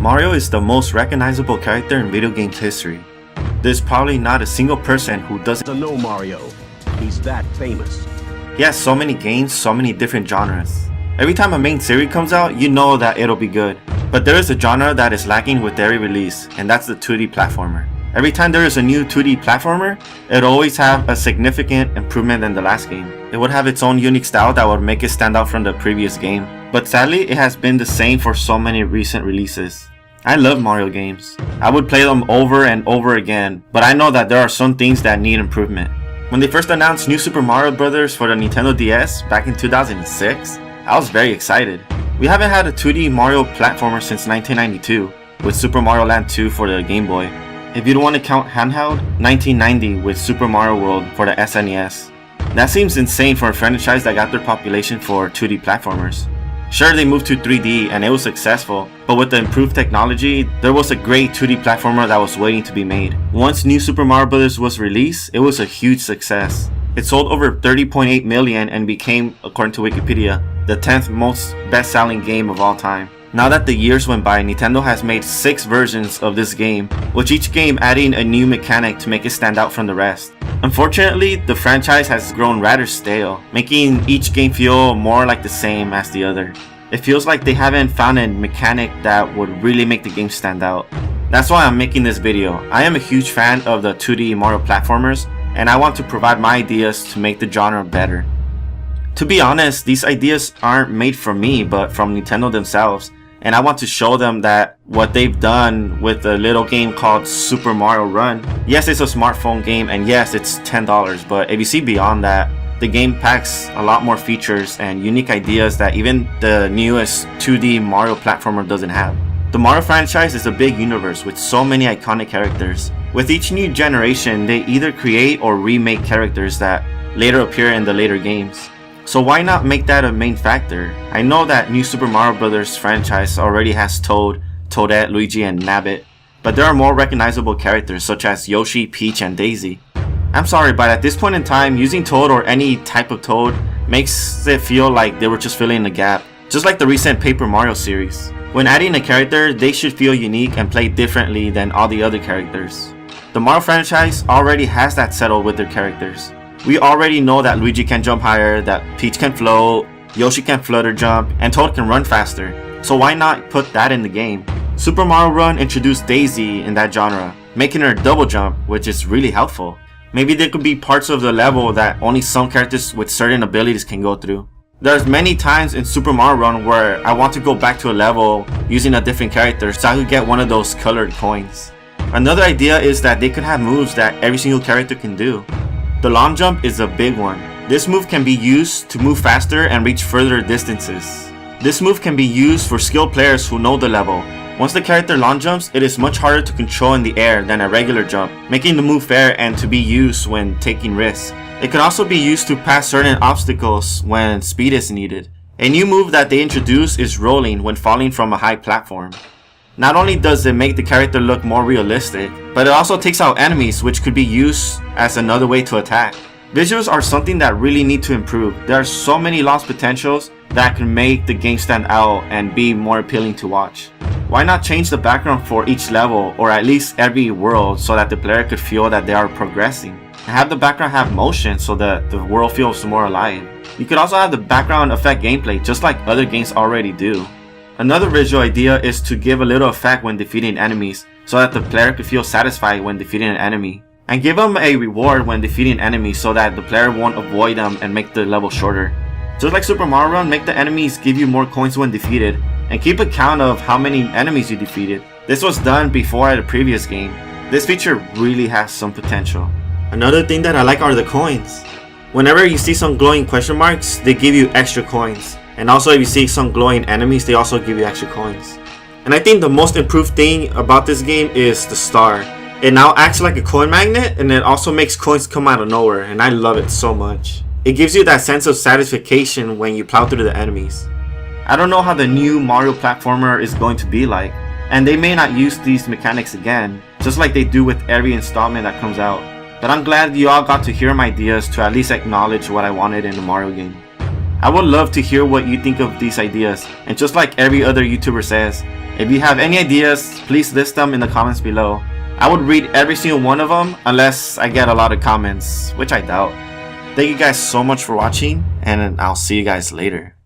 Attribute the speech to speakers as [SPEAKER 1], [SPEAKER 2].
[SPEAKER 1] Mario is the most recognizable character in video games history. There's probably not a single person who doesn't
[SPEAKER 2] know Mario. He's that famous.
[SPEAKER 1] He has so many games, so many different genres. Every time a main series comes out, you know that it'll be good. But there is a genre that is lacking with every release, and that's the 2D platformer. Every time there is a new 2D platformer, it'll always have a significant improvement than the last game. It would have its own unique style that would make it stand out from the previous game. But sadly, it has been the same for so many recent releases. I love Mario games. I would play them over and over again, but I know that there are some things that need improvement. When they first announced New Super Mario Bros. For the Nintendo DS back in 2006, I was very excited. We haven't had a 2D Mario platformer since 1992, with Super Mario Land 2 for the Game Boy. If you don't want to count handheld, 1990 with Super Mario World for the SNES. That seems insane for a franchise that got their population for 2D platformers. Sure, they moved to 3D and it was successful, but with the improved technology, there was a great 2D platformer that was waiting to be made. Once New Super Mario Bros. Was released, it was a huge success. It sold over 30.8 million and became, according to Wikipedia, the 10th most best-selling game of all time. Now that the years went by, Nintendo has made 6 versions of this game, with each game adding a new mechanic to make it stand out from the rest. Unfortunately, the franchise has grown rather stale, making each game feel more like the same as the other. It feels like they haven't found a mechanic that would really make the game stand out. That's why I'm making this video. I am a huge fan of the 2D Mario platformers, and I want to provide my ideas to make the genre better. To be honest, these ideas aren't made from me, but from Nintendo themselves. And I want to show them that what they've done with a little game called Super Mario Run. Yes, it's a smartphone game, and yes, it's $10, but if you see beyond that, the game packs a lot more features and unique ideas that even the newest 2D Mario platformer doesn't have. The Mario franchise is a big universe with so many iconic characters. With each new generation, they either create or remake characters that later appear in the later games. So why not make that a main factor? I know that New Super Mario Bros. Franchise already has Toad, Toadette, Luigi, and Nabbit, but there are more recognizable characters such as Yoshi, Peach, and Daisy. I'm sorry, but at this point in time, using Toad or any type of Toad makes it feel like they were just filling a gap, just like the recent Paper Mario series. When adding a character, they should feel unique and play differently than all the other characters. The Mario franchise already has that settled with their characters. We already know that Luigi can jump higher, that Peach can float, Yoshi can flutter jump, and Toad can run faster. So why not put that in the game? Super Mario Run introduced Daisy in that genre, making her double jump, which is really helpful. Maybe there could be parts of the level that only some characters with certain abilities can go through. There's many times in Super Mario Run where I want to go back to a level using a different character so I could get one of those colored coins. Another idea is that they could have moves that every single character can do. The long jump is a big one. This move can be used to move faster and reach further distances. This move can be used for skilled players who know the level. Once the character long jumps, it is much harder to control in the air than a regular jump, making the move fair and to be used when taking risks. It can also be used to pass certain obstacles when speed is needed. A new move that they introduce is rolling when falling from a high platform. Not only does it make the character look more realistic, but it also takes out enemies, which could be used as another way to attack. Visuals are something that really need to improve. There are so many lost potentials that can make the game stand out and be more appealing to watch. Why not change the background for each level, or at least every world, so that the player could feel that they are progressing? And have the background have motion so that the world feels more alive. You could also have the background affect gameplay, just like other games already do. Another visual idea is to give a little effect when defeating enemies, so that the player could feel satisfied when defeating an enemy. And give them a reward when defeating enemies so that the player won't avoid them and make the level shorter. Just like Super Mario Run, make the enemies give you more coins when defeated, and keep a count of how many enemies you defeated. This was done before at a previous game. This feature really has some potential. Another thing that I like are the coins. Whenever you see some glowing question marks, they give you extra coins. And also if you see some glowing enemies, they also give you extra coins. And I think the most improved thing about this game is the star. It now acts like a coin magnet, and it also makes coins come out of nowhere, and I love it so much. It gives you that sense of satisfaction when you plow through the enemies. I don't know how the new Mario platformer is going to be like, and they may not use these mechanics again, just like they do with every installment that comes out. But I'm glad you all got to hear my ideas to at least acknowledge what I wanted in a Mario game. I would love to hear what you think of these ideas, and just like every other YouTuber says, If you have any ideas, please list them in the comments below. I would read every single one of them unless I get a lot of comments, which I doubt. Thank you guys so much for watching, and I'll see you guys later.